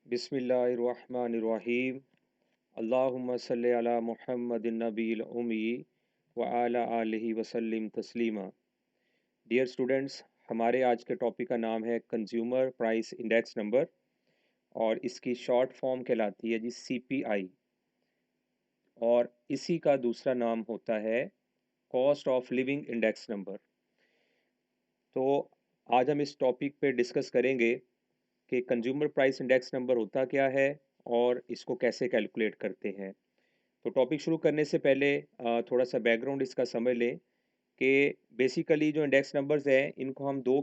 बिस्मिल्लाहिर्रहमानिर्रहीम। अल्लाहुम्मा सल्लि अला मुहम्मदिन नबील उम्मी व अला आलिहि वसल्लिम तस्लीमा। डियर स्टूडेंट्स, हमारे आज के टॉपिक का नाम है कंज्यूमर प्राइस इंडेक्स नंबर और इसकी शॉर्ट फॉर्म कहलाती है जी सीपीआई। और इसी का दूसरा नाम होता है cost of living index number. तो आज हम इस टॉपिक पे डिस्कस करेंगे कि कंज्यूमर प्राइस इंडेक्स नंबर होता क्या है और इसको कैसे कैलकुलेट करते हैं। तो टॉपिक शुरू करने से पहले थोड़ा सा बैकग्राउंड इसका समझ लें कि बेसिकली जो इंडेक्स नंबर्स हैं इनको हम दो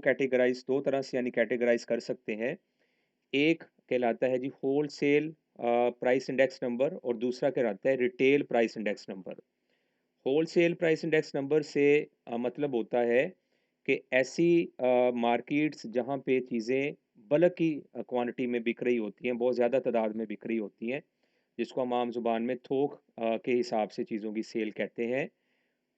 तरह से यानी कैटेगराइज कर सकते हैं। एक कहलाता है जी wholesale price index number और दूसरा कहलाता है retail price index number. Wholesale price index number से मतलब होता है कि ऐसी मार्केट्स जहाँ पे चीज़ें बल्क की क्वांटिटी में बिक रही होती हैं, बहुत ज़्यादा तादाद में बिक रही होती हैं, जिसको हम आम ज़ुबान में थोक के हिसाब से चीज़ों की सेल कहते हैं।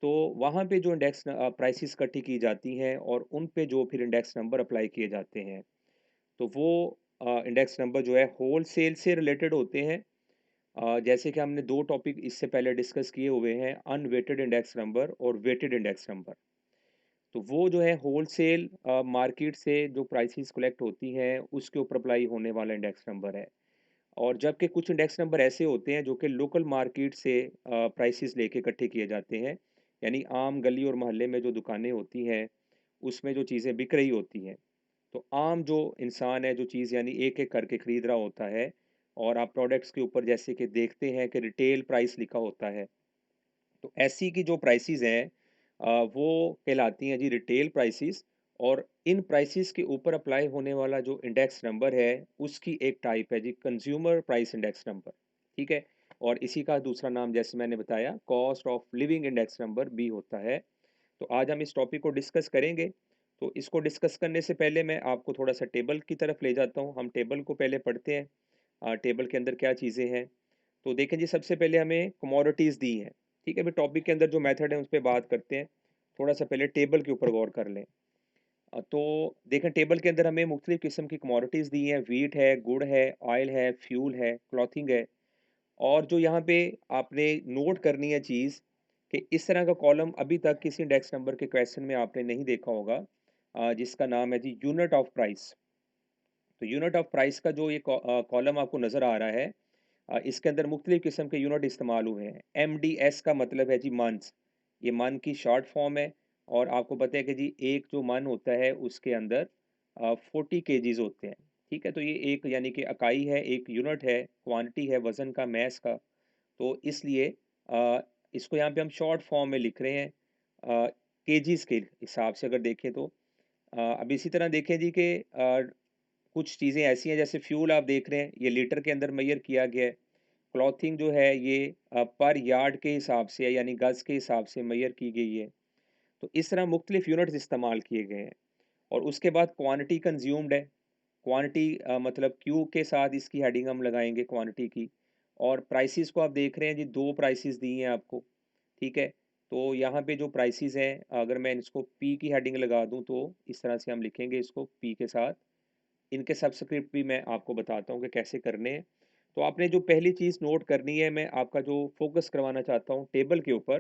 तो वहाँ पे जो इंडेक्स प्राइसेस इकट्ठी की जाती हैं और उन पे जो फिर इंडेक्स नंबर अप्लाई किए जाते हैं, तो वो इंडेक्स नंबर जो है होल सेल से रिलेटेड होते हैं। जैसे कि हमने दो टॉपिक इससे पहले डिस्कस किए हुए हैं, अनवेटेड इंडेक्स नंबर और वेटेड इंडेक्स नंबर। तो वो जो है होल सेल मार्केट से जो प्राइसेस कलेक्ट होती हैं उसके ऊपर अप्लाई होने वाला इंडेक्स नंबर है। और जबकि कुछ इंडेक्स नंबर ऐसे होते हैं जो कि लोकल मार्केट से प्राइसेस लेके इकट्ठे किए जाते हैं, यानी आम गली और मोहल्ले में जो दुकानें होती हैं उसमें जो चीज़ें बिक रही होती हैं। तो आम जो इंसान है जो चीज़ यानी एक एक करके खरीद रहा होता है और आप प्रोडक्ट्स के ऊपर जैसे कि देखते हैं कि रिटेल प्राइस लिखा होता है, तो ऐसी की जो प्राइसेस हैं वो कहलाती हैं जी रिटेल प्राइसेस। और इन प्राइसेस के ऊपर अप्लाई होने वाला जो इंडेक्स नंबर है उसकी एक टाइप है जी कंज्यूमर प्राइस इंडेक्स नंबर। ठीक है। और इसी का दूसरा नाम जैसे मैंने बताया cost of living index number भी होता है। तो आज हम इस टॉपिक को डिस्कस करेंगे। तो इसको डिस्कस करने से पहले मैं आपको थोड़ा सा टेबल की तरफ ले जाता हूँ। हम टेबल को पहले पढ़ते हैं। टेबल के अंदर क्या चीज़ें हैं। तो देखें जी, सबसे पहले हमें कमोडिटीज़ दी हैं। ठीक है, अभी टॉपिक के अंदर जो मेथड है उस पे बात करते हैं। थोड़ा सा पहले टेबल के ऊपर गौर कर लें। तो देखें टेबल के अंदर हमें मुख्तलिफ़ किस्म की कमोडिटीज़ दी हैं। व्हीट है, गुड़ है, ऑयल है, फ्यूल है, क्लॉथिंग है। और जो यहाँ पे आपने नोट करनी है चीज़ कि इस तरह का कॉलम अभी तक किसी इंडेक्स नंबर के क्वेश्चन में आपने नहीं देखा होगा, जिसका नाम है जी यूनिट ऑफ प्राइस। तो यूनिट ऑफ प्राइस का जो ये कॉलम आपको नज़र आ रहा है, इसके अंदर मुख्तलिफ़ किस्म के यूनिट इस्तेमाल हुए हैं। एमडीएस का मतलब है जी मंथ्स, ये मंथ की शॉर्ट फॉर्म है। और आपको पता है कि जी एक जो मन होता है उसके अंदर 40 केजीज़ होते हैं। ठीक है, तो ये एक यानी कि इकाई है, एक यूनिट है, क्वांटिटी है वज़न का, मैस का। तो इसलिए अ, इसको यहाँ पे हम शॉर्ट फॉर्म में लिख रहे हैं केजीज़ के हिसाब से अगर देखें तो। अब इसी तरह देखें जी कि कुछ चीज़ें ऐसी हैं जैसे फ्यूल आप देख रहे हैं, ये लीटर के अंदर मेजर किया गया है। क्लॉथिंग जो है ये पर यार्ड के हिसाब से यानी गज़ के हिसाब से मेजर की गई है। तो इस तरह मुख्तलिफ यूनिट्स इस्तेमाल किए गए हैं। और उसके बाद क्वांटिटी कंज्यूम्ड है। क्वांटिटी मतलब क्यू के साथ इसकी हेडिंग हम लगाएंगे क्वांटिटी की। और प्राइसेस को आप देख रहे हैं जी, दो प्राइसेस दी हैं आपको। ठीक है। तो यहाँ पे जो प्राइसेस हैं, अगर मैं इसको पी की हेडिंग लगा दूँ तो इस तरह से हम लिखेंगे इसको पी के साथ। इनके सब्सक्रिप्ट भी मैं आपको बताता हूँ कि कैसे करने हैं। तो आपने जो पहली चीज़ नोट करनी है, मैं आपका जो फ़ोकस करवाना चाहता हूँ टेबल के ऊपर,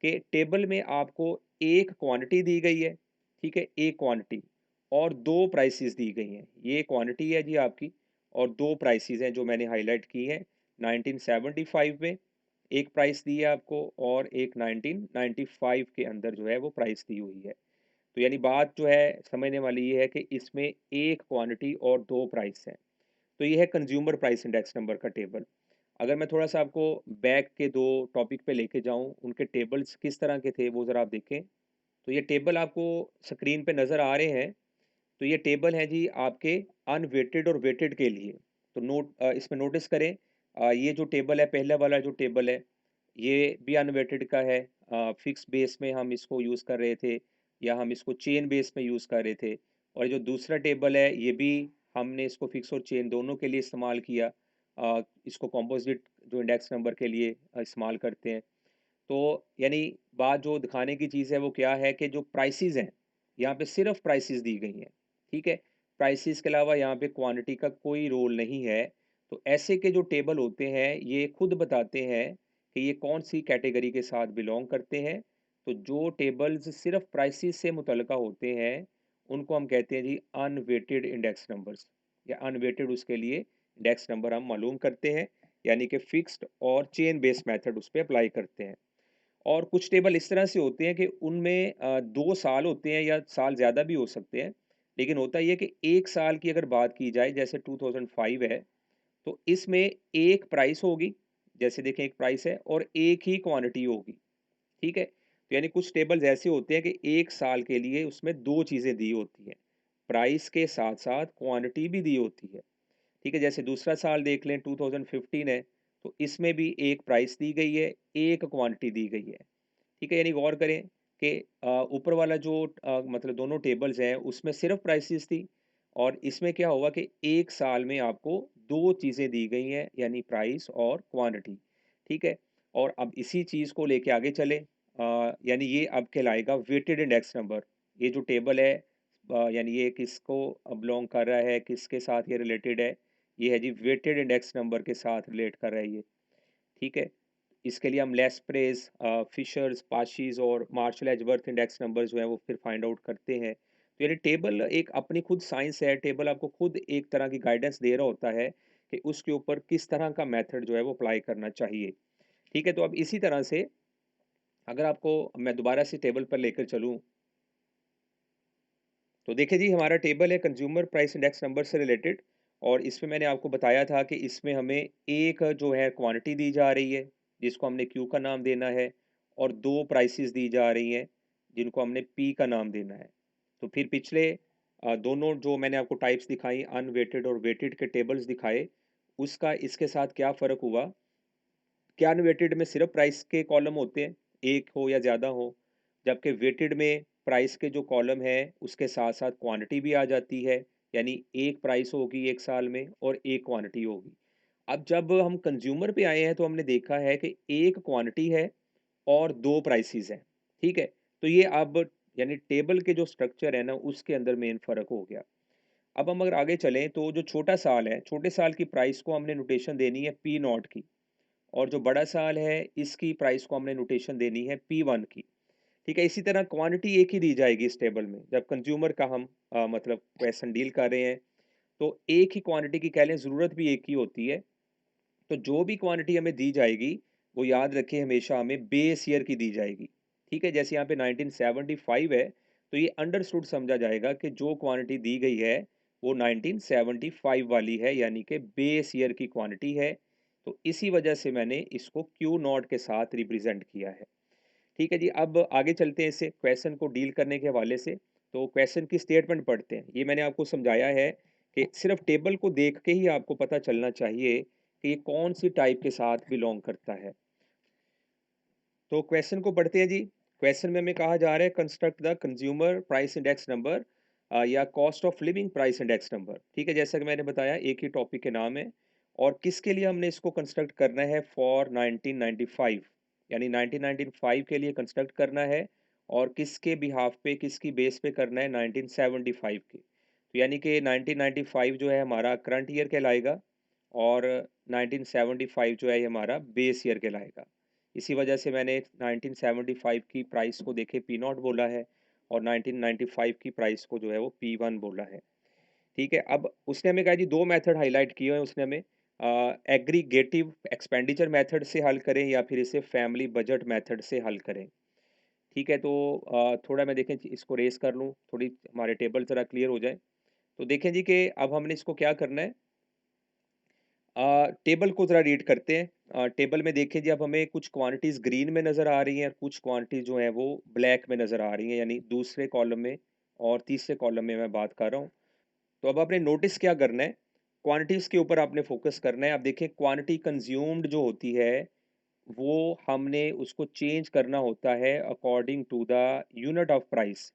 कि टेबल में आपको एक क्वांटिटी दी गई है। ठीक है, एक क्वांटिटी और 2 प्राइसेस दी गई हैं। ये क्वांटिटी है जी आपकी और 2 प्राइसेस हैं जो मैंने हाइलाइट की हैं। 1975 में एक प्राइस दी है आपको और एक 1995 के अंदर जो है वो प्राइस दी हुई है। तो यानी बात जो है समझने वाली ये है कि इसमें एक क्वांटिटी और 2 प्राइस हैं। तो ये है कंज्यूमर प्राइस इंडेक्स नंबर का टेबल। अगर मैं थोड़ा-सा आपको बैक के 2 टॉपिक पे लेके जाऊँ, उनके टेबल्स किस तरह के थे वो ज़रा आप देखें। तो ये टेबल आपको स्क्रीन पे नज़र आ रहे हैं। तो ये टेबल है जी आपके अनवेटेड और वेटेड के लिए। तो इसमें नोटिस करें, ये जो टेबल है, पहला वाला जो टेबल है, ये भी अनवेटेड का है। फिक्स बेस में हम इसको यूज़ कर रहे थे या हम इसको चेन बेस में यूज़ कर रहे थे। और जो दूसरा टेबल है ये भी हमने इसको फिक्स और चेन दोनों के लिए इस्तेमाल किया। इसको कंपोजिट जो इंडेक्स नंबर के लिए इस्तेमाल करते हैं। तो यानी बात जो दिखाने की चीज़ है वो क्या है कि जो प्राइसेस हैं, यहाँ पे सिर्फ प्राइसेस दी गई हैं। ठीक है, प्राइसेस के अलावा यहाँ पे क्वांटिटी का कोई रोल नहीं है। तो ऐसे के जो टेबल होते हैं ये खुद बताते हैं कि ये कौन सी कैटेगरी के साथ बिलोंग करते हैं। तो जो टेबल्स सिर्फ प्राइसेस से मुतलका होते हैं उनको हम कहते हैं जी अनवेटेड इंडेक्स नंबर्स, या अनवेटेड उसके लिए इंडेक्स नंबर हम मालूम करते हैं, यानी कि फिक्स्ड और चेन बेस्ड मेथड उस पर अप्लाई करते हैं। और कुछ टेबल इस तरह से होते हैं कि उनमें 2 साल होते हैं या साल ज़्यादा भी हो सकते हैं। लेकिन होता ये है कि 1 साल की अगर बात की जाए, जैसे 2005 है, तो इसमें एक प्राइस होगी, जैसे देखें एक प्राइस है और एक ही क्वांटिटी होगी, ठीक है? तो यानी कुछ टेबल्स ऐसे होते हैं कि 1 साल के लिए उसमें 2 चीज़ें दी होती हैं, प्राइस के साथ-साथ क्वांटिटी भी दी होती है, ठीक है? जैसे दूसरा साल देख लें 2015 है, तो इसमें भी एक प्राइस दी गई है, एक क्वांटिटी दी गई है। ठीक है, यानी गौर करें कि ऊपर वाला जो मतलब दोनों टेबल्स हैं उसमें सिर्फ प्राइसेस थी, और इसमें क्या हुआ कि एक साल में आपको दो चीज़ें दी गई हैं, यानी प्राइस और क्वांटिटी। ठीक है, और अब इसी चीज़ को लेके आगे चले, यानी ये अब कहलाएगा वेटेड इंडेक्स नंबर। ये जो टेबल है यानी ये किसको बिलोंग कर रहा है, किसके साथ ये रिलेटेड है, ये है जी वेटेड इंडेक्स नंबर के साथ रिलेट कर रहा है ये। ठीक है, इसके लिए हम लेस्प्रेस, फिशर्स, पाशीज और मार्शल एजवर्थ इंडेक्स नंबर जो है वो फिर फाइंड आउट करते हैं। तो यानी टेबल एक अपनी खुद साइंस है, टेबल आपको खुद एक तरह की गाइडेंस दे रहा होता है कि उसके ऊपर किस तरह का मेथड जो है वो अप्लाई करना चाहिए। ठीक है, तो अब इसी तरह से अगर आपको मैं दोबारा से टेबल पर लेकर चलूँ, तो देखिए जी हमारा टेबल है कंज्यूमर प्राइस इंडेक्स नंबर से रिलेटेड, और इसमें मैंने आपको बताया था कि इसमें हमें एक जो है क्वांटिटी दी जा रही है जिसको हमने क्यू का नाम देना है, और दो प्राइसेस दी जा रही हैं जिनको हमने पी का नाम देना है। तो फिर पिछले दोनों जो मैंने आपको टाइप्स दिखाई, अनवेटेड और वेटेड के टेबल्स दिखाए, उसका इसके साथ क्या फ़र्क हुआ कि अनवेटेड में सिर्फ प्राइस के कॉलम होते हैं, एक हो या ज़्यादा हो, जबकि वेटेड में प्राइस के जो कॉलम है उसके साथ-साथ क्वांटिटी भी आ जाती है, यानी एक प्राइस होगी 1 साल में और एक क्वांटिटी होगी। अब जब हम कंज़्यूमर पे आए हैं तो हमने देखा है कि एक क्वांटिटी है और 2 प्राइसेज़ हैं, ठीक है? तो ये अब यानी टेबल के जो स्ट्रक्चर है ना उसके अंदर मेन फ़र्क हो गया। अब हम अगर आगे चलें तो जो छोटा साल है, छोटे साल की प्राइस को हमने नोटेशन देनी है पी नॉट की, और जो बड़ा साल है इसकी प्राइस को हमने नोटेशन देनी है P1 की। ठीक है, इसी तरह क्वांटिटी एक ही दी जाएगी इस टेबल में, जब कंज्यूमर का हम मतलब क्वेश्चन डील कर रहे हैं, तो एक ही क्वांटिटी की कह लें, ज़रूरत भी एक ही होती है। तो जो भी क्वांटिटी हमें दी जाएगी वो याद रखें हमेशा हमें बेस ईयर की दी जाएगी। ठीक है, जैसे यहाँ पे 1975 है, तो ये अंडरस्टूड समझा जाएगा कि जो क्वांटिटी दी गई है वो 1975 वाली है, यानी कि बेस ईयर की क्वांटिटी है। तो इसी वजह से मैंने इसको क्यू नॉट के साथ रिप्रेजेंट किया है। ठीक है जी, अब आगे चलते हैं इससे क्वेश्चन को डील करने के हवाले से। तो क्वेश्चन की स्टेटमेंट पढ़ते हैं। ये मैंने आपको समझाया है कि सिर्फ टेबल को देख के ही आपको पता चलना चाहिए कि ये कौन सी टाइप के साथ बिलोंग करता है। तो क्वेश्चन को पढ़ते हैं जी। क्वेश्चन में हमें कहा जा रहा है construct the consumer price index number या cost of living price index number. ठीक है, जैसा कि मैंने बताया एक ही टॉपिक के नाम है, और किसके लिए हमने इसको कंस्ट्रक्ट करना है, फॉर 1995, यानी 1995 के लिए कंस्ट्रक्ट करना है, और किसके बिहाफ पे, किसकी बेस पे करना है, 1975 के। तो यानी कि 1995 जो है हमारा करंट ईयर कहलाएगा, और 1975 जो है ये हमारा बेस ईयर कहलाएगा। इसी वजह से मैंने 1975 की प्राइस को देखे पी नॉट बोला है, और 1995 की प्राइस को जो है वो P1 बोला है। ठीक है, अब उसने हमें कहा जी दो मेथड हाईलाइट किए हैं उसने हमें, एग्रीगेटिव एक्सपेंडिचर मेथड से हल करें या फिर इसे फैमिली बजट मेथड से हल करें। ठीक है, तो थोड़ा मैं देखें इसको रेस कर लूँ, थोड़ी हमारे टेबल ज़रा क्लियर हो जाए। तो देखें जी कि अब हमने इसको क्या करना है, टेबल को ज़रा रीड करते हैं। टेबल में देखिए जी अब हमें कुछ क्वांटिटीज़ ग्रीन में नज़र आ रही हैं और कुछ क्वांटिटी जो हैं वो ब्लैक में नज़र आ रही हैं, यानी दूसरे कॉलम में और तीसरे कॉलम में मैं बात कर रहा हूँ। तो अब आपने नोटिस क्या करना है, क्वांटिटीज़ के ऊपर आपने फोकस करना है। अब देखिए क्वांटिटी कंज्यूम्ड जो होती है वो हमने उसको चेंज करना होता है according to the unit of price,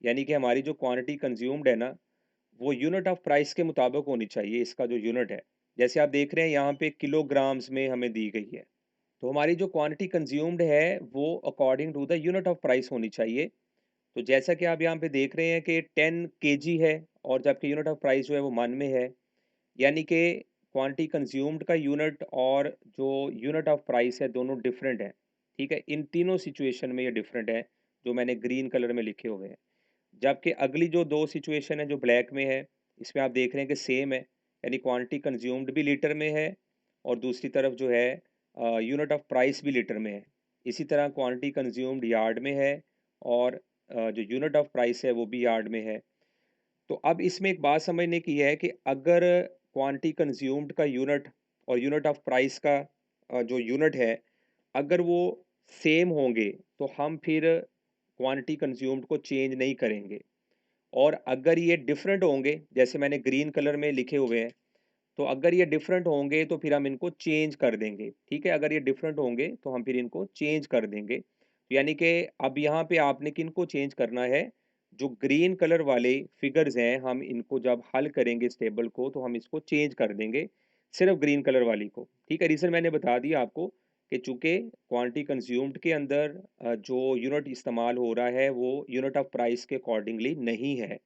यानी कि हमारी जो क्वांटिटी कंज्यूम्ड है ना वो यूनिट ऑफ प्राइस के मुताबिक होनी चाहिए, इसका जो यूनिट है। जैसे आप देख रहे हैं यहाँ पे किलोग्राम्स में हमें दी गई है, तो हमारी जो क्वांटिटी कंज्यूम्ड है वो according to the unit of price होनी चाहिए। तो जैसा कि आप यहाँ पे देख रहे हैं कि 10 केजी है, और जबकि यूनिट ऑफ प्राइस जो है वो मन में है, यानी कि क्वांटिटी कंज्यूम्ड का यूनिट और जो यूनिट ऑफ प्राइस है दोनों डिफरेंट है। ठीक है, इन तीनों सिचुएशन में ये डिफरेंट है जो मैंने ग्रीन कलर में लिखे हुए हैं। जबकि अगली जो दो सिचुएशन है जो ब्लैक में है, इसमें आप देख रहे हैं कि सेम है, यानी क्वांटिटी कंज्यूम्ड भी लीटर में है और दूसरी तरफ जो है यूनिट ऑफ प्राइस भी लीटर में है। इसी तरह क्वांटिटी कंज्यूम्ड यार्ड में है और जो यूनिट ऑफ प्राइस है वो भी यार्ड में है। तो अब इसमें एक बात समझने की है कि अगर क्वांटिटी कंज्यूम्ड का यूनिट और यूनिट ऑफ प्राइस का जो यूनिट है, अगर वो सेम होंगे तो हम फिर क्वांटिटी कंज्यूम्ड को चेंज नहीं करेंगे। और अगर ये डिफरेंट होंगे, जैसे मैंने ग्रीन कलर में लिखे हुए हैं, तो अगर ये डिफरेंट होंगे तो फिर हम इनको चेंज कर देंगे। ठीक है, अगर ये डिफरेंट होंगे तो हम फिर इनको चेंज कर देंगे। तो यानी कि अब यहाँ पे आपने किनको चेंज करना है, जो ग्रीन कलर वाले फिगर्स हैं हम इनको जब हल करेंगे इस टेबल को तो हम इसको चेंज कर देंगे, सिर्फ ग्रीन कलर वाली को। ठीक है, रीज़न मैंने बता दिया आपको कि चूंकि क्वांटिटी कंज्यूम्ड के अंदर जो यूनिट इस्तेमाल हो रहा है वो यूनिट ऑफ प्राइस के अकॉर्डिंगली नहीं है,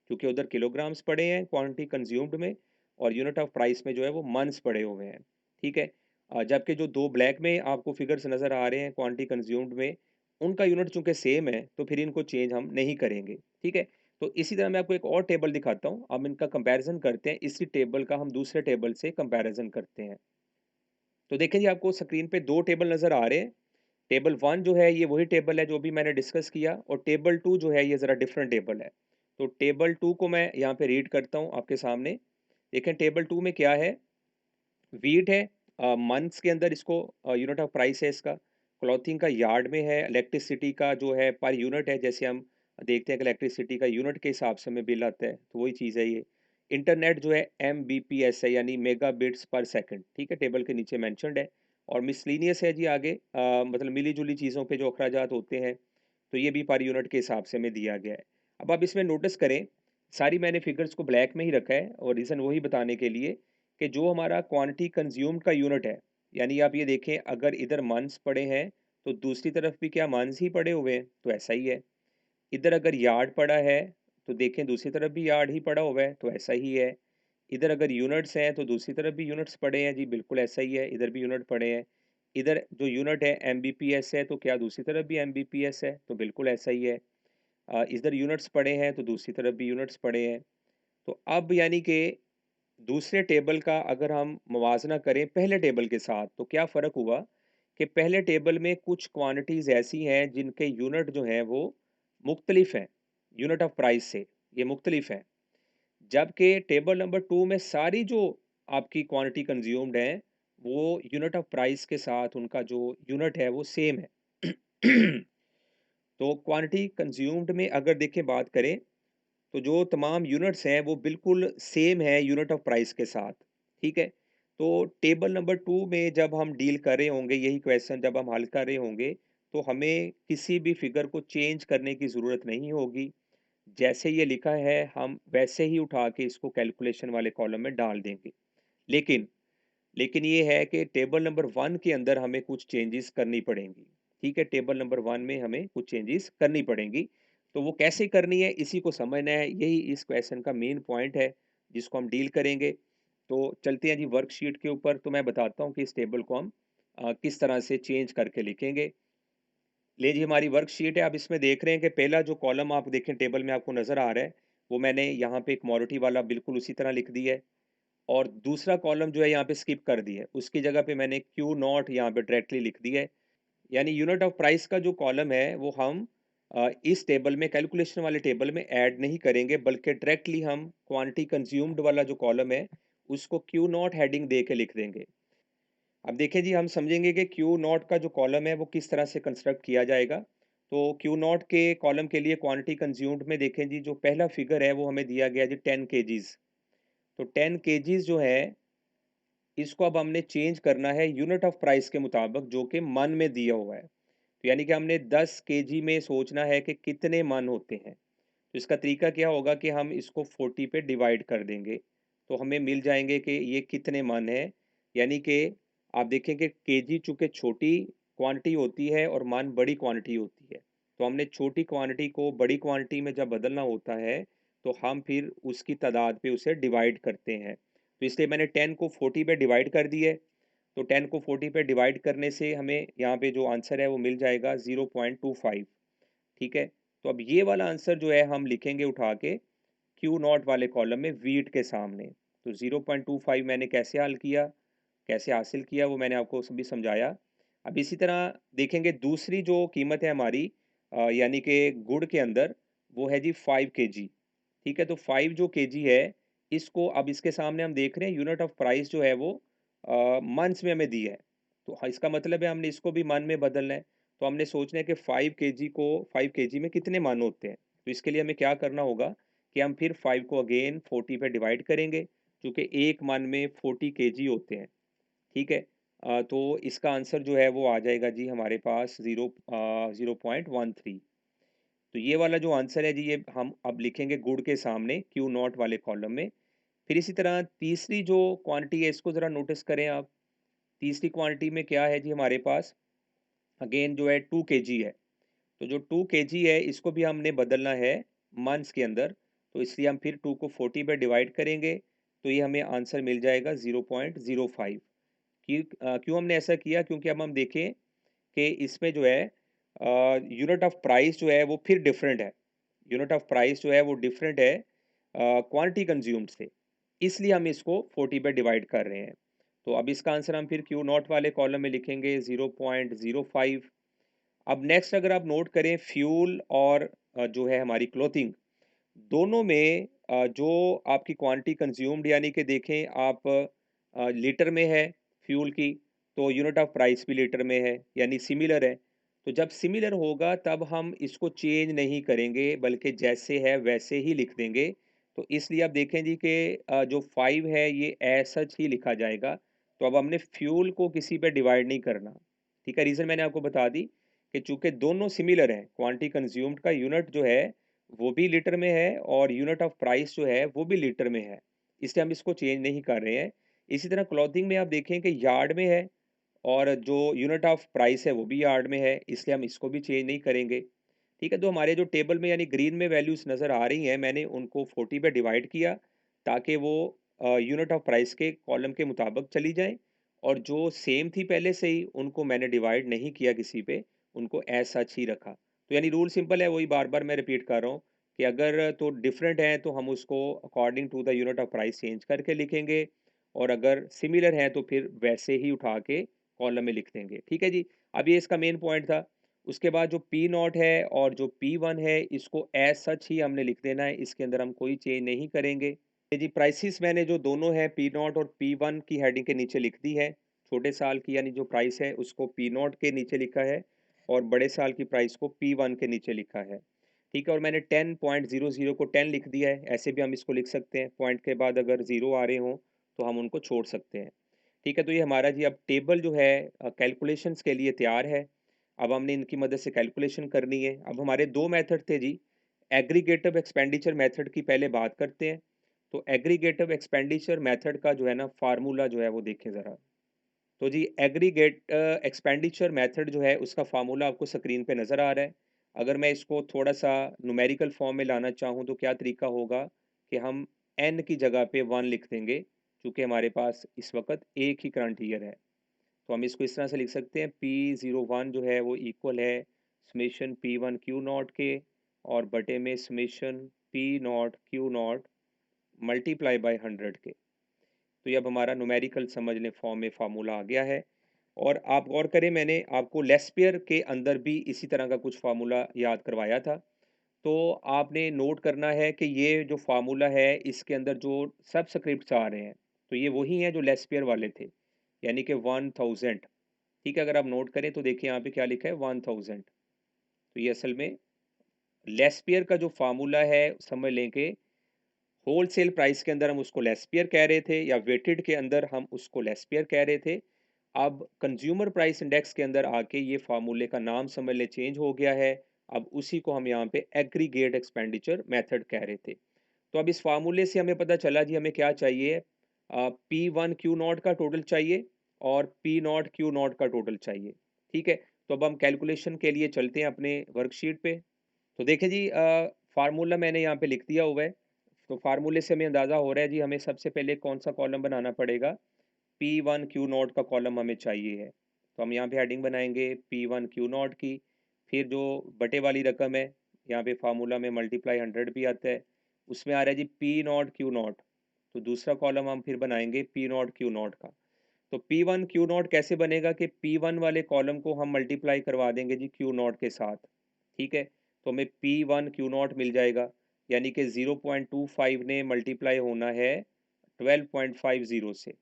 क्योंकि उधर किलोग्राम्स पड़े हैं क्वांटिटी कंज्यूम्ड में और यूनिट ऑफ प्राइस में जो है वो मंथ्स पड़े हुए हैं। ठीक है, जबकि जो दो ब्लैक में आपको फिगर्स नज़र आ रहे हैं क्वांटिटी कंज्यूम्ड में, उनका यूनिट चूंकि सेम है तो फिर इनको चेंज हम नहीं करेंगे। ठीक है, तो इसी तरह मैं आपको एक और टेबल दिखाता हूँ, अब इनका कंपैरिजन करते हैं, इसी टेबल का हम दूसरे टेबल से कंपैरिजन करते हैं। तो देखें जी, आपको स्क्रीन पे दो टेबल नज़र आ रहे हैं। टेबल वन जो है ये वही टेबल है जो भी मैंने डिस्कस किया, और टेबल टू जो है ये ज़रा डिफरेंट टेबल है। तो टेबल टू को मैं यहाँ पे रीड करता हूँ आपके सामने। देखें टेबल टू में क्या है, वीट है, मंथ्स के अंदर इसको यूनिट ऑफ प्राइस है इसका। क्लॉथिंग का यार्ड में है, इलेक्ट्रिसिटी का जो है पर यूनिट है, जैसे हम देखते हैं कि इलेक्ट्रिसिटी का यूनिट के हिसाब से हमें बिल आता है, तो वही चीज़ है ये। इंटरनेट जो है MBPS है, यानी मेगा बिट्स पर सेकंड। ठीक है, टेबल के नीचे मैंशनड है। और मिसलिनियस है जी आगे, मतलब मिली जुली चीज़ों पे जो अखराजात होते हैं, तो ये भी पर यूनिट के हिसाब से हमें दिया गया है। अब आप इसमें नोटिस करें, सारी मैंने फिगर्स को ब्लैक में ही रखा है और रीज़न वही बताने के लिए कि जो हमारा क्वांटिटी कंज्यूम्ड का यूनिट है, यानी आप ये देखें अगर इधर मंथ्स पड़े हैं तो दूसरी तरफ भी क्या मंथ्स ही पड़े हुए हैं, तो ऐसा ही है। इधर अगर यार्ड पड़ा है तो देखें दूसरी तरफ भी यार्ड ही पड़ा हुआ है, तो ऐसा ही है। इधर अगर यूनिट्स हैं तो दूसरी तरफ भी यूनिट्स पड़े हैं जी, बिल्कुल ऐसा ही है, इधर भी यूनिट पड़े हैं। इधर जो यूनिट है MBPS है, तो क्या दूसरी तरफ भी MBPS है, तो बिल्कुल ऐसा ही है। इधर यूनिट्स पड़े हैं तो दूसरी तरफ भी यूनिट्स पड़े हैं। तो अब यानी कि दूसरे टेबल का अगर हम मवाजना करें पहले टेबल के साथ, तो क्या फ़र्क हुआ कि पहले टेबल में कुछ क्वांटिटीज़ ऐसी हैं जिनके यूनिट जो हैं वो मुख्तलिफ हैं, यूनिट ऑफ प्राइस से ये मुख्तलिफ हैं। जबकि टेबल नंबर टू में सारी जो आपकी क्वांटिटी कंज्यूम्ड हैं वो यूनिट ऑफ प्राइस के साथ उनका जो यूनिट है वो सेम है। तो क्वांटिटी कंज्यूम्ड में अगर देखें बात करें, तो जो तमाम यूनिट्स हैं वो बिल्कुल सेम है यूनिट ऑफ प्राइस के साथ। ठीक है, तो टेबल नंबर टू में जब हम डील कर रहे होंगे, यही क्वेश्चन जब हम हल कर रहे होंगे, तो हमें किसी भी फिगर को चेंज करने की ज़रूरत नहीं होगी। जैसे ये लिखा है हम वैसे ही उठा के इसको कैलकुलेशन वाले कॉलम में डाल देंगे। लेकिन लेकिन ये है कि टेबल नंबर वन के अंदर हमें कुछ चेंजेस करनी पड़ेंगी। ठीक है, टेबल नंबर वन में हमें कुछ चेंजेस करनी पड़ेंगी। तो वो कैसे करनी है इसी को समझना है, यही इस क्वेश्चन का मेन पॉइंट है जिसको हम डील करेंगे। तो चलते हैं जी वर्कशीट के ऊपर, तो मैं बताता हूँ कि इस टेबल को हम किस तरह से चेंज करके लिखेंगे। ले जी हमारी वर्कशीट है, आप इसमें देख रहे हैं कि पहला जो कॉलम आप देखें टेबल में आपको नज़र आ रहा है, वो मैंने यहाँ पे एक कमोडिटी वाला बिल्कुल उसी तरह लिख दिया है। और दूसरा कॉलम जो है यहाँ पे स्किप कर दिया है, उसकी जगह पे मैंने क्यू नॉट यहाँ पे डायरेक्टली लिख दिया है। यानी यूनिट ऑफ प्राइस का जो कॉलम है वो हम इस टेबल में कैलकुलेशन वाले टेबल में ऐड नहीं करेंगे, बल्कि डायरेक्टली हम क्वांटिटी कंज्यूम्ड वाला जो कॉलम है उसको क्यू नॉट हेडिंग दे के लिख देंगे। अब देखें जी, हम समझेंगे कि क्यू नॉट का जो कॉलम है वो किस तरह से कंस्ट्रक्ट किया जाएगा। तो क्यू नॉट के कॉलम के लिए क्वांटिटी कंज्यूम्ड में देखें जी, जो पहला फिगर है वो हमें दिया गया जी 10 kgs। तो 10 kgs जो है इसको अब हमने चेंज करना है यूनिट ऑफ प्राइस के मुताबिक, जो कि मन में दिया हुआ है। तो यानी कि हमने 10 kg में सोचना है कि कितने मन होते हैं। तो इसका तरीका क्या होगा कि हम इसको 40 पे डिवाइड कर देंगे, तो हमें मिल जाएंगे कि ये कितने मन है। यानी कि आप देखें कि केजी चूँकि छोटी क्वांटिटी होती है और मन बड़ी क्वांटिटी होती है, तो हमने छोटी क्वांटिटी को बड़ी क्वांटिटी में जब बदलना होता है, तो हम फिर उसकी तादाद पे उसे डिवाइड करते हैं। तो इसलिए मैंने 10 को 40 पे डिवाइड कर दिया है। तो 10 को 40 पे डिवाइड करने से हमें यहाँ पे जो आंसर है वो मिल जाएगा 0.25। ठीक है, तो अब ये वाला आंसर जो है हम लिखेंगे उठा के क्यू नॉट वाले कॉलम में वीट के सामने। तो 0.25 मैंने कैसे हल किया, कैसे हासिल किया, वो मैंने आपको सभी समझाया। अब इसी तरह देखेंगे दूसरी जो कीमत है हमारी, यानी कि गुड़ के अंदर, वो है जी 5 kg। ठीक है, तो 5 जो केजी है, इसको अब इसके सामने हम देख रहे हैं यूनिट ऑफ प्राइस जो है वो मंथ्स में हमें दी है। तो इसका मतलब है हमने इसको भी मन में बदलना है। तो हमने सोचना है कि 5 kg को 5 kg में कितने मन होते हैं। तो इसके लिए हमें क्या करना होगा कि हम फिर 5 को अगेन 40 पे डिवाइड करेंगे, क्योंकि एक मन में 40 kg होते हैं। ठीक है, तो इसका आंसर जो है वो आ जाएगा जी हमारे पास 0.13। तो ये वाला जो आंसर है जी, ये हम अब लिखेंगे गुड़ के सामने क्यू नॉट वाले कॉलम में। फिर इसी तरह तीसरी जो क्वांटिटी है, इसको ज़रा नोटिस करें आप। तीसरी क्वांटिटी में क्या है जी हमारे पास, अगेन जो है 2 kg है। तो जो 2 kg है, इसको भी हमने बदलना है मंथ्स के अंदर। तो इसलिए हम फिर 2 को 40 पे डिवाइड करेंगे, तो ये हमें आंसर मिल जाएगा 0.05। क्यों हमने ऐसा किया, क्योंकि अब हम देखें कि इसमें जो है यूनिट ऑफ प्राइस जो है वो फिर डिफरेंट है। यूनिट ऑफ प्राइस जो है वो डिफरेंट है क्वांटिटी कंज्यूम्ड से, इसलिए हम इसको 40 पे डिवाइड कर रहे हैं। तो अब इसका आंसर हम फिर क्यू नॉट वाले कॉलम में लिखेंगे 0.05। अब नेक्स्ट अगर आप नोट करें फ्यूल और जो है हमारी क्लोथिंग, दोनों में जो आपकी क्वांटिटी कंज्यूम्ड, यानी कि देखें आप लीटर में है फ्यूल की, तो यूनिट ऑफ प्राइस भी लीटर में है, यानी सिमिलर है। तो जब सिमिलर होगा तब हम इसको चेंज नहीं करेंगे, बल्कि जैसे है वैसे ही लिख देंगे। तो इसलिए आप देखें जी कि जो 5 है ये एज सच ही लिखा जाएगा। तो अब हमने फ्यूल को किसी पे डिवाइड नहीं करना। ठीक है, रीज़न मैंने आपको बता दी कि चूंकि दोनों सिमिलर हैं, क्वांटिटी कंज्यूम्ड का यूनिट जो है वो भी लीटर में है और यूनिट ऑफ प्राइस जो है वो भी लीटर में है, इसलिए हम इसको चेंज नहीं कर रहे हैं। इसी तरह क्लॉथिंग में आप देखें कि यार्ड में है और जो यूनिट ऑफ प्राइस है वो भी यार्ड में है, इसलिए हम इसको भी चेंज नहीं करेंगे। ठीक है, तो हमारे जो टेबल में यानी ग्रीन में वैल्यूज़ नज़र आ रही हैं, मैंने उनको 40 पे डिवाइड किया ताकि वो यूनिट ऑफ प्राइस के कॉलम के मुताबिक चली जाएँ, और जो सेम थी पहले से ही उनको मैंने डिवाइड नहीं किया किसी पे, उनको एज़ सच ही रखा। तो यानी रूल सिंपल है, वही बार-बार मैं रिपीट कर रहा हूँ कि अगर तो डिफरेंट हैं तो हम उसको according to the unit of price change करके लिखेंगे, और अगर सिमिलर हैं तो फिर वैसे ही उठा के कॉलम में लिख देंगे। ठीक है जी, अब ये इसका मेन पॉइंट था। उसके बाद जो पी नॉट है और जो पी वन है, इसको एज सच ही हमने लिख देना है, इसके अंदर हम कोई चेंज नहीं करेंगे। ये जी प्राइसेस मैंने जो दोनों हैं पी नॉट और पी वन की हेडिंग के नीचे लिख दी है। छोटे साल की यानी जो प्राइस है उसको पी नॉट के नीचे लिखा है, और बड़े साल की प्राइस को पी वन के नीचे लिखा है। ठीक है, और मैंने 10.00 को 10 लिख दिया है, ऐसे भी हम इसको लिख सकते हैं। पॉइंट के बाद अगर ज़ीरो आ रहे हों तो हम उनको छोड़ सकते हैं। ठीक है, तो ये हमारा जी अब टेबल जो है कैलकुलेशंस के लिए तैयार है। अब हमने इनकी मदद से कैलकुलेशन करनी है। अब हमारे 2 मेथड थे जी। एग्रीगेटिव एक्सपेंडिचर मेथड की पहले बात करते हैं। तो एग्रीगेटिव एक्सपेंडिचर मेथड का जो है ना फार्मूला जो है वो देखें ज़रा। तो जी एग्रीगेट एक्सपेंडिचर मेथड जो है उसका फार्मूला आपको स्क्रीन पे नज़र आ रहा है। अगर मैं इसको थोड़ा-सा न्यूमेरिकल फॉर्म में लाना चाहूँ तो क्या तरीका होगा कि हम n की जगह पे 1 लिख देंगे, चूँकि हमारे पास इस वक़्त एक ही करंट ईयर है। तो हम इसको इस तरह से लिख सकते हैं, P01 जो है वो इक्वल है समेशन P1 Q नॉट के, और बटे में summation P not Q not multiply by 100 के। तो ये अब हमारा न्यूमेरिकल समझ लें फॉर्म में फार्मूला आ गया है। और आप गौर करें, मैंने आपको लेस्पियर के अंदर भी इसी तरह का कुछ फार्मूला याद करवाया था। तो आपने नोट करना है कि ये जो फार्मूला है इसके अंदर जो सबस्क्रिप्ट्स आ रहे हैं, तो ये वही हैं जो लेस्पियर वाले थे, यानी कि 1000। ठीक है, अगर आप नोट करें तो देखिए यहाँ पे क्या लिखा है 1000। तो ये असल में लेस्पियर का जो फार्मूला है, समझ लें कि होलसेल प्राइस के अंदर हम उसको लेस्पियर कह रहे थे, या वेटेड के अंदर हम उसको लेस्पियर कह रहे थे। अब कंज्यूमर प्राइस इंडेक्स के अंदर आके ये फार्मूले का नाम समझ ले चेंज हो गया है। अब उसी को हम यहाँ पे एग्रीगेट एक्सपेंडिचर मेथड कह रहे थे। तो अब इस फार्मूले से हमें पता चला जी हमें क्या चाहिए, पी वन क्यू नॉट का टोटल चाहिए और पी नॉट क्यू नॉट का टोटल चाहिए। ठीक है, तो अब हम कैलकुलेशन के लिए चलते हैं अपने वर्कशीट पे। तो देखें जी, फार्मूला मैंने यहाँ पे लिख दिया हुआ है। तो फार्मूले से हमें अंदाज़ा हो रहा है जी, हमें सबसे पहले कौन सा कॉलम बनाना पड़ेगा, P1 Q नॉट का कॉलम हमें चाहिए है। तो हम यहाँ पे हेडिंग बनाएंगे P1 Q नॉट की, फिर जो बटे वाली रकम है, यहाँ पे फार्मूला में मल्टीप्लाई 100 भी आता है, उसमें आ रहा है जी P नॉट Q नॉट। तो दूसरा कॉलम हम फिर बनाएंगे P नॉट Q नॉट का। तो P1 Q नॉट कैसे बनेगा कि P1 वाले कॉलम को हम मल्टीप्लाई करवा देंगे जी Q नॉट के साथ, ठीक है। तो हमें P1 Q नॉट मिल जाएगा, यानी कि 0.25 ने मल्टीप्लाई होना है 12.50 से।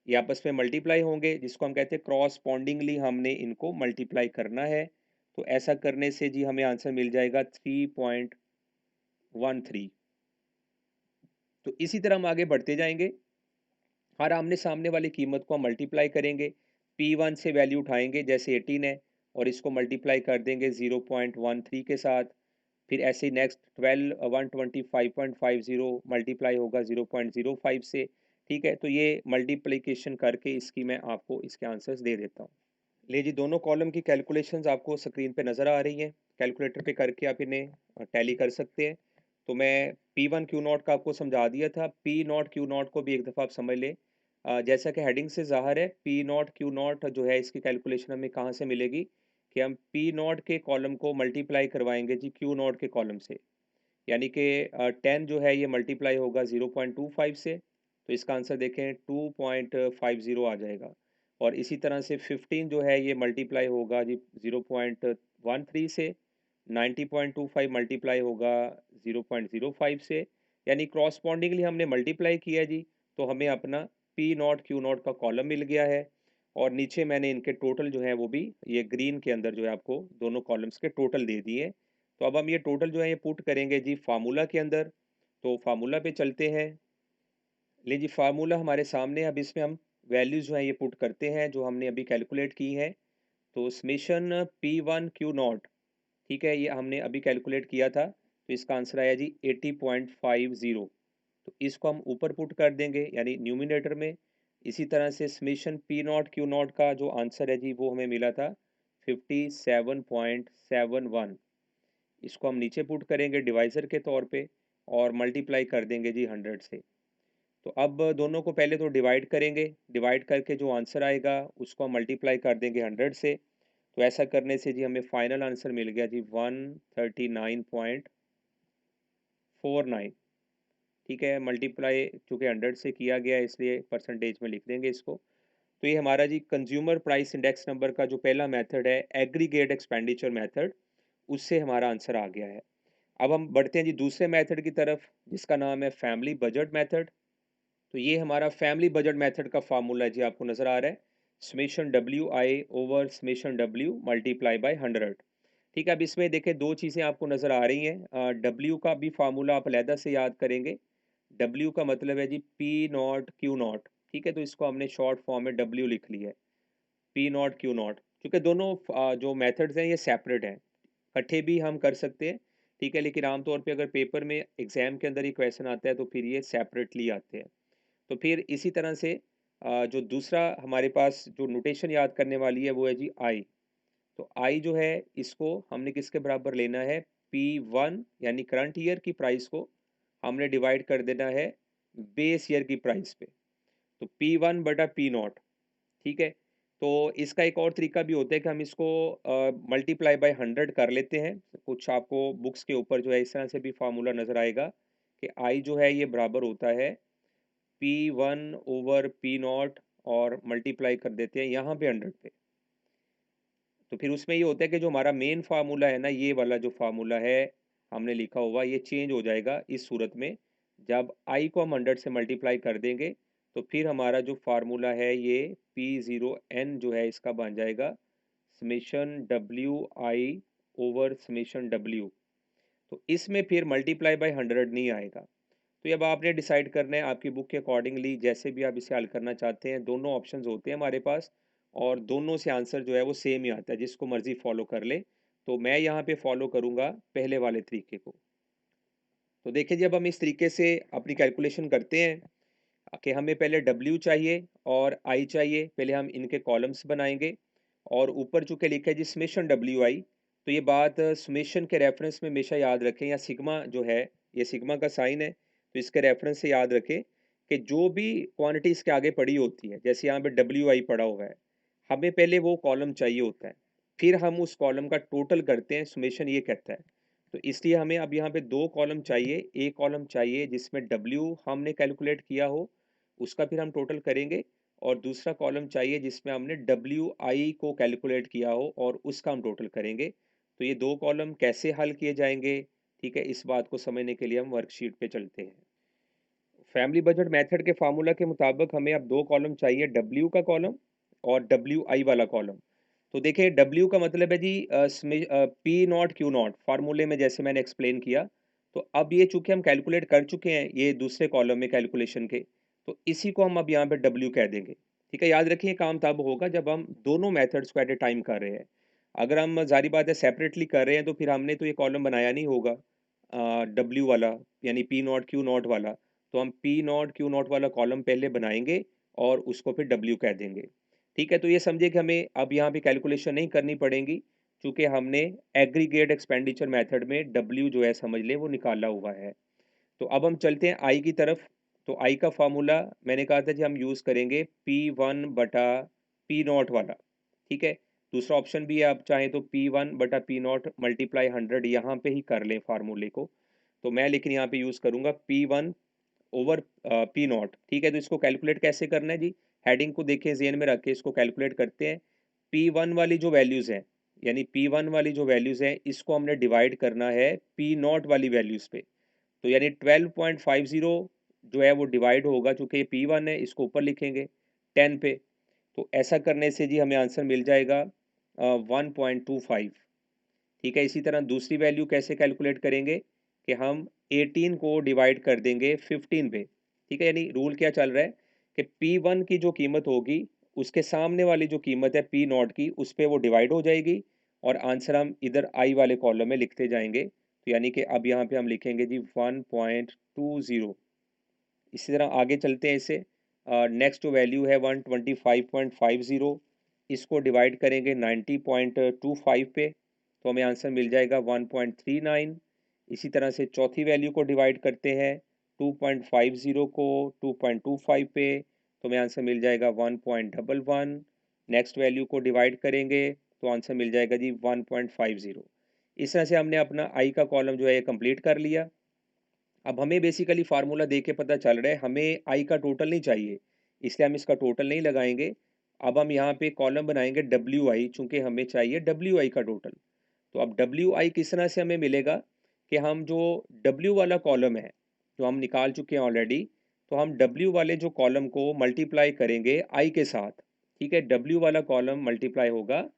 ये आपस में मल्टीप्लाई होंगे, जिसको हम कहते हैं क्रॉसपॉन्डिंगली हमने इनको मल्टीप्लाई करना है। तो ऐसा करने से जी हमें आंसर मिल जाएगा 3.13। तो इसी तरह हम आगे बढ़ते जाएंगे, हर आमने सामने वाली कीमत को हम मल्टीप्लाई करेंगे। P1 से वैल्यू उठाएंगे, जैसे 18 है, और इसको मल्टीप्लाई कर देंगे 0.13 के साथ। फिर ऐसे ही नेक्स्ट 125.50 मल्टीप्लाई होगा 0.05 से, ठीक है। तो ये मल्टीप्लिकेशन करके इसकी मैं आपको इसके आंसर्स दे देता हूँ। ले जी, दोनों कॉलम की कैलकुलेशंस आपको स्क्रीन पे नज़र आ रही हैं। कैलकुलेटर पे करके आप इन्हें टैली कर सकते हैं। तो मैं P1 Q नॉट का आपको समझा दिया था, P नॉट Q नॉट को भी एक दफ़ा आप समझ लें। जैसा कि हेडिंग से ज़ाहिर है, P नॉट Q नॉट जो है इसकी कैलकुलेशन हमें कहाँ से मिलेगी कि हम P नॉट के कॉलम को मल्टीप्लाई करवाएंगे जी Q नॉट के कॉलम से। यानी कि 10 जो है ये मल्टीप्लाई होगा 0.25 से, तो इसका आंसर देखें 2.50 आ जाएगा। और इसी तरह से 15 जो है ये मल्टीप्लाई होगा जी 0.13 से, 90.25 मल्टीप्लाई होगा 0.05 से, यानी क्रॉसपॉन्डिंगली हमने मल्टीप्लाई किया जी। तो हमें अपना पी नॉट क्यू नॉट का कॉलम मिल गया है। और नीचे मैंने इनके टोटल जो है वो भी ये ग्रीन के अंदर जो है आपको दोनों कॉलम्स के टोटल दे दिए। तो अब हम ये टोटल जो है ये पुट करेंगे जी फार्मूला के अंदर। तो फार्मूला पे चलते हैं। ले जी, फार्मूला हमारे सामने, अब इसमें हम वैल्यूज जो है ये पुट करते हैं जो हमने अभी कैलकुलेट की है। तो समेशन P1 Q नॉट, ठीक है, ये हमने अभी कैलकुलेट किया था, तो इसका आंसर आया जी 80.50। तो इसको हम ऊपर पुट कर देंगे यानी न्यूमिनेटर में। इसी तरह से summation P not Q not का जो आंसर है जी वो हमें मिला था 57.71। इसको हम नीचे पुट करेंगे डिवाइज़र के तौर पे और मल्टीप्लाई कर देंगे जी 100 से। तो अब दोनों को पहले तो डिवाइड करेंगे, डिवाइड करके जो आंसर आएगा उसको हम मल्टीप्लाई कर देंगे 100 से। तो ऐसा करने से जी हमें फाइनल आंसर मिल गया जी 139.49, ठीक है। मल्टीप्लाई चूँकि 100 से किया गया है इसलिए परसेंटेज में लिख देंगे इसको। तो ये हमारा जी कंज्यूमर प्राइस इंडेक्स नंबर का जो पहला मेथड है एग्रीगेट एक्सपेंडिचर मेथड, उससे हमारा आंसर आ गया है। अब हम बढ़ते हैं जी दूसरे मेथड की तरफ, जिसका नाम है फैमिली बजट मेथड। तो ये हमारा फैमिली बजट मेथड का फार्मूला जी आपको नज़र आ रहा है, summation WI over summation W multiply by 100, ठीक है। अब इसमें देखिए दो चीज़ें आपको नज़र आ रही हैं। W का भी फार्मूला आप अलहदा से याद करेंगे। W का मतलब है जी P नॉट Q नॉट, ठीक है। तो इसको हमने शॉर्ट फॉर्म में W लिख लिया है, P नॉट Q नॉट। क्योंकि दोनों जो मेथड्स हैं ये सेपरेट हैं, इकट्ठे भी हम कर सकते हैं, ठीक है, लेकिन आमतौर पे अगर पेपर में एग्जाम के अंदर ही क्वेश्चन आता है तो फिर ये सेपरेटली आते हैं। तो फिर इसी तरह से जो दूसरा हमारे पास जो नोटेशन याद करने वाली है वो है जी आई। तो आई जो है इसको हमने किसके बराबर लेना है, P1 यानी करंट ईयर की प्राइस को हमने डिवाइड कर देना है बेस ईयर की प्राइस पे। तो P1 बटा P नॉट, ठीक है। तो इसका एक और तरीका भी होता है कि हम इसको मल्टीप्लाई बाय 100 कर लेते हैं। कुछ आपको बुक्स के ऊपर जो है इस तरह से भी फार्मूला नज़र आएगा कि आई जो है ये बराबर होता है P1 ओवर P नॉट और मल्टीप्लाई कर देते हैं यहाँ पे 100 पे। तो फिर उसमें ये होता है कि जो हमारा मेन फार्मूला है ना, ये वाला जो फार्मूला है हमने लिखा हुआ, ये चेंज हो जाएगा इस सूरत में, जब आई को हम 100 से मल्टीप्लाई कर देंगे तो फिर हमारा जो फार्मूला है ये P0N जो है इसका बन जाएगा summation WI over summation W। तो इसमें फिर मल्टीप्लाई बाय 100 नहीं आएगा। तो ये अब आपने डिसाइड करना है आपकी बुक के अकॉर्डिंगली, जैसे भी आप इसे हल करना चाहते हैं। दोनों ऑप्शंस होते हैं हमारे पास और दोनों से आंसर जो है वो सेम ही आता है, जिसको मर्जी फॉलो कर ले। तो मैं यहाँ पे फॉलो करूँगा पहले वाले तरीके को। तो देखिए, जब हम इस तरीके से अपनी कैलकुलेशन करते हैं कि हमें पहले W चाहिए और I चाहिए, पहले हम इनके कॉलम्स बनाएंगे और ऊपर चूँकि लिखा है जी समेशन WI, तो ये बात समेशन के रेफरेंस में हमेशा याद रखें, या सिग्मा जो है ये सिग्मा का साइन है, तो इसके रेफरेंस से याद रखें कि जो भी क्वांटिटी इसके आगे पड़ी होती है, जैसे यहाँ पे डब्ल्यू आई पड़ा हुआ है, हमें पहले वो कॉलम चाहिए होता है, फिर हम उस कॉलम का टोटल करते हैं, सुमेशन ये कहता है। तो इसलिए हमें अब यहाँ पे दो कॉलम चाहिए, एक कॉलम चाहिए जिसमें डब्ल्यू हमने कैलकुलेट किया हो, उसका फिर हम टोटल करेंगे, और दूसरा कॉलम चाहिए जिसमें हमने डब्ल्यू आई को कैलकुलेट किया हो और उसका हम टोटल करेंगे। तो ये दो कॉलम कैसे हल किए जाएंगे, ठीक है, इस बात को समझने के लिए हम वर्कशीट पे चलते हैं। फैमिली बजट मेथड के फार्मूला के मुताबिक हमें अब दो कॉलम चाहिए, डब्ल्यू का कॉलम और डब्ल्यू आई वाला कॉलम। तो देखिए डब्ल्यू का मतलब है G P not Q not, फार्मूले में जैसे मैंने एक्सप्लेन किया। तो अब ये चूंकि हम कैलकुलेट कर चुके हैं ये दूसरे कॉलम में कैलकुलेशन के, तो इसी को हम अब यहाँ पे डब्ल्यू कह देंगे। ठीक है, याद रखिए काम तब होगा जब हम दोनों मेथड्स को एट ए टाइम कर रहे हैं। अगर हम जारी बात है सेपरेटली कर रहे हैं तो फिर हमने तो ये कॉलम बनाया नहीं होगा डब्ल्यू वाला, यानी पी नॉट क्यू नॉट वाला। तो हम पी नॉट क्यू नॉट वाला कॉलम पहले बनाएंगे और उसको फिर डब्ल्यू कह देंगे। ठीक है, तो ये समझिए कि हमें अब यहाँ पे कैलकुलेशन नहीं करनी पड़ेगी, क्योंकि हमने एग्रीगेट एक्सपेंडिचर मेथड में डब्ल्यू जो है समझ लें वो निकाला हुआ है। तो अब हम चलते हैं आई की तरफ। तो आई का फार्मूला मैंने कहा था जी हम यूज़ करेंगे पी वन बटा पी नॉट वाला। ठीक है, दूसरा ऑप्शन भी है, आप चाहें तो पी वन बटा पी नॉट मल्टीप्लाई 100 यहाँ पे ही कर लें फार्मूले को। तो मैं लेकिन यहाँ पे यूज़ करूँगा P one over P not. ठीक है, तो इसको कैलकुलेट कैसे करना है जी, हेडिंग को देखिए जेन में रख के इसको कैलकुलेट करते हैं। पी वन वाली जो वैल्यूज़ हैं, यानी पी वन वाली जो वैल्यूज़ हैं इसको हमने डिवाइड करना है पी नॉट वाली वैल्यूज़ पे। तो यानी 12.50 जो है वो डिवाइड होगा, चूंकि ये पी वन है इसको ऊपर लिखेंगे 10 पे। तो ऐसा करने से जी हमें आंसर मिल जाएगा 1.25। ठीक है, इसी तरह दूसरी वैल्यू कैसे कैलकुलेट करेंगे कि हम 18 को डिवाइड कर देंगे 15 पे। ठीक है, यानी रूल क्या चल रहा है कि P1 की जो कीमत होगी उसके सामने वाली जो कीमत है P नॉट की उस पर वो डिवाइड हो जाएगी, और आंसर हम इधर आई वाले कॉलम में लिखते जाएंगे। तो यानी कि अब यहाँ पे हम लिखेंगे जी 1.20। इसी तरह आगे चलते हैं इसे। नेक्स्ट जो वैल्यू है 125.50, इसको डिवाइड करेंगे 90.25 पे, तो हमें आंसर मिल जाएगा 1.39। इसी तरह से चौथी वैल्यू को डिवाइड करते हैं 2.50 को 2.25 पे, तो हमें आंसर मिल जाएगा 1.11। नेक्स्ट वैल्यू को डिवाइड करेंगे तो आंसर मिल जाएगा जी 1.50। इस तरह से हमने अपना आई का कॉलम जो है कंप्लीट कर लिया। अब हमें बेसिकली फार्मूला देख के पता चल रहा है हमें आई का टोटल नहीं चाहिए, इसलिए हम इसका टोटल नहीं लगाएंगे। अब हम यहाँ पे कॉलम बनाएंगे डब्ल्यू आई, चूँकि हमें चाहिए डब्ल्यू आई का टोटल। तो अब डब्ल्यू आई किस तरह से हमें मिलेगा कि हम जो डब्ल्यू वाला कॉलम है जो हम निकाल चुके हैं ऑलरेडी, तो हम डब्ल्यू वाले जो कॉलम को मल्टीप्लाई करेंगे आई के साथ। ठीक है, डब्ल्यू वाला कॉलम मल्टीप्लाई होगा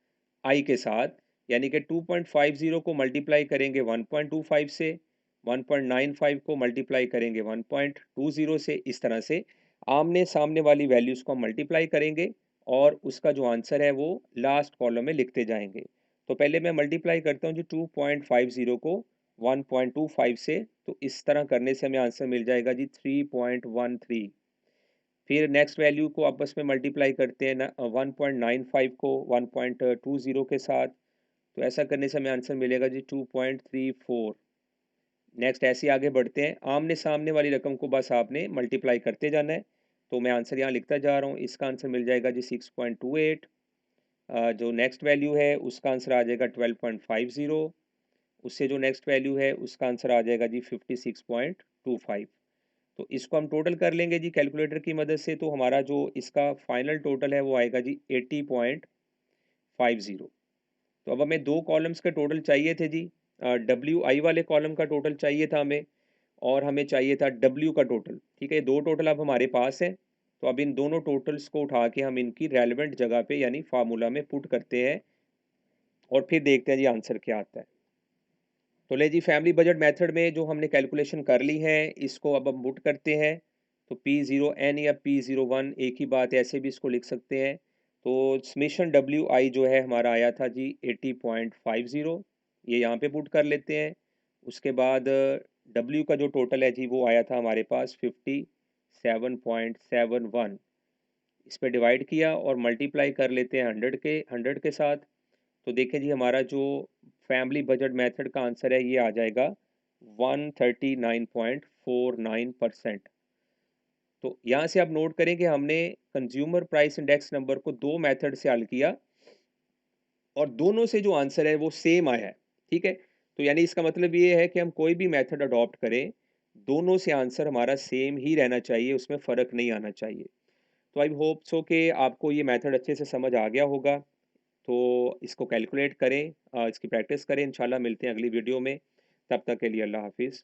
आई के साथ, यानी कि 2.50 को मल्टीप्लाई करेंगे 1.25 से, 1.95 को मल्टीप्लाई करेंगे 1.20 से। इस तरह से आमने सामने वाली वैल्यूज़ को हम मल्टीप्लाई करेंगे और उसका जो आंसर है वो लास्ट कॉलम में लिखते जाएंगे। तो पहले मैं मल्टीप्लाई करता हूँ जी 2.50 को 1.25 से, तो इस तरह करने से हमें आंसर मिल जाएगा जी 3.13। फिर नेक्स्ट वैल्यू को आपस में मल्टीप्लाई करते हैं ना 1.95 को 1.20 के साथ, तो ऐसा करने से हमें आंसर मिलेगा जी 2.34। नेक्स्ट ऐसे आगे बढ़ते हैं, आमने सामने वाली रकम को बस आपने मल्टीप्लाई करते जाना है। तो मैं आंसर यहाँ लिखता जा रहा हूँ, इसका आंसर मिल जाएगा जी 6.28। जो नेक्स्ट वैल्यू है उसका आंसर आ जाएगा 12.50। उससे जो नेक्स्ट वैल्यू है उसका आंसर आ जाएगा जी 56.25। तो इसको हम टोटल कर लेंगे जी कैलकुलेटर की मदद से, तो हमारा जो इसका फाइनल टोटल है वो आएगा जी 80.50। तो अब हमें दो कॉलम्स के टोटल चाहिए थे जी, डब्ल्यू आई वाले कॉलम का टोटल चाहिए था हमें, और हमें चाहिए था डब्ल्यू का टोटल। ठीक है, दो टोटल अब हमारे पास है। तो अब इन दोनों टोटल्स को उठा के हम इनकी रेलेवेंट जगह पे यानी फार्मूला में पुट करते हैं और फिर देखते हैं जी आंसर क्या आता है। तो ले जी फैमिली बजट मेथड में जो हमने कैलकुलेशन कर ली है इसको अब हम पुट करते हैं। तो P0N या P01 एक ही बात है, ऐसे भी इसको लिख सकते हैं। तो समेशन डब्ल्यू आई जो है हमारा आया था जी 80.50, ये यहाँ पे पुट कर लेते हैं। उसके बाद डब्ल्यू का जो टोटल है जी वो आया था हमारे पास 57.71। इस पे डिवाइड किया और मल्टीप्लाई कर लेते हैं 100 के साथ। तो देखें जी हमारा जो फैमिली बजट मेथड का आंसर है ये आ जाएगा 139.49%। तो यहाँ से आप नोट करें कि हमने कंज्यूमर प्राइस इंडेक्स नंबर को 2 मेथड से हल किया और दोनों से जो आंसर है वो सेम आया है, ठीक है? तो यानी इसका मतलब ये है कि हम कोई भी मेथड अडॉप्ट करें, दोनों से आंसर हमारा सेम ही रहना चाहिए, उसमें फ़र्क नहीं आना चाहिए। तो आई होप सो कि आपको ये मेथड अच्छे से समझ आ गया होगा। तो इसको कैलकुलेट करें, इसकी प्रैक्टिस करें। इंशाल्लाह मिलते हैं अगली वीडियो में। तब तक के लिए अल्लाह हाफ़िज़।